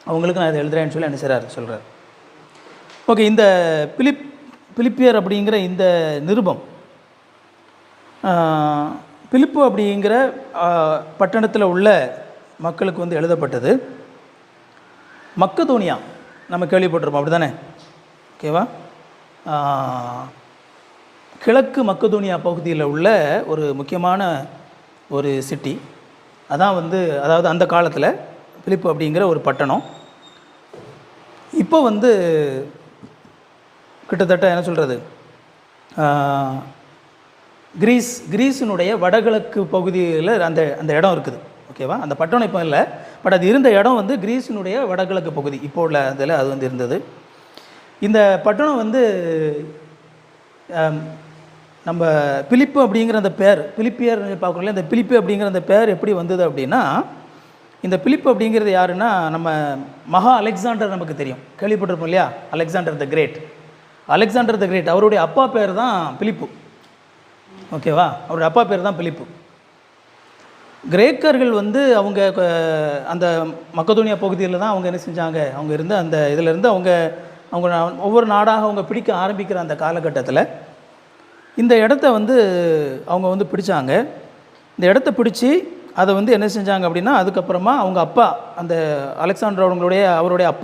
அவங்களுக்கு நான் இதை எழுதுறேன்னு சொல்லி என்ன செய்கிறார் சொல்கிறார். ஓகே, இந்த பிலிப்பியர் அப்படிங்கிற இந்த நிருபம் பிலிப்பு அப்படிங்கிற பட்டணத்தில் உள்ள மக்களுக்கு வந்து எழுதப்பட்டது. மக்கதோனியா நம்ம கேள்விப்பட்டிருப்போம், அப்படி தானே? ஓகேவா? கிழக்கு மக்கதோனியா பகுதியில் உள்ள ஒரு முக்கியமான ஒரு சிட்டி அதான் வந்து, அதாவது அந்த காலத்தில் பிலிப்பு அப்படிங்கிற ஒரு பட்டணம். இப்போ வந்து கிட்டத்தட்ட என்ன சொல்கிறது, கிரீஸினுடைய வடகிழக்கு பகுதியில் அந்த அந்த இடம் இருக்குது. ஓகேவா? அந்த பட்டணம் இப்போ இல்லை, பட் அது இருந்த இடம் வந்து கிரீஸினுடைய வடகிழக்கு பகுதி இப்போ உள்ள அதில் அது வந்து இருந்தது. இந்த பட்டணம் வந்து நம்ம பிலிப்பு அப்படிங்கிற அந்த பேர், பிலிப்பியர் பார்க்குறோம்ல, இந்த பிலிப்பு அப்படிங்கிற அந்த பேர் எப்படி வந்தது அப்படின்னா, இந்த பிலிப்பு அப்படிங்கிறது யாருன்னா நம்ம மகா அலெக்சாண்டர் நமக்கு தெரியும், கேள்விப்பட்டிருப்போம் இல்லையா? Alexander the Great. Alexander the Great அவருடைய அப்பா பேர் தான் பிலிப்பு. ஓகேவா? அவருடைய அப்பா பேர் தான் பிலிப்பு. கிரேக்கர்கள் வந்து அவங்க அந்த மக்கதோனியா பகுதியில் தான் அவங்க என்ன செஞ்சாங்க, அவங்க இருந்த அந்த இதிலேருந்து அவங்க ஒவ்வொரு நாடாக அவங்க பிடிக்க ஆரம்பிக்கிற அந்த காலகட்டத்தில் இந்த இடத்த வந்து அவங்க வந்து பிடிச்சாங்க. இந்த இடத்த பிடிச்சி அதை வந்து என்ன செஞ்சாங்க அப்படின்னா, அதுக்கப்புறமா அவங்க அப்பா அந்த அலெக்சாண்டர் அவருடைய அப்பா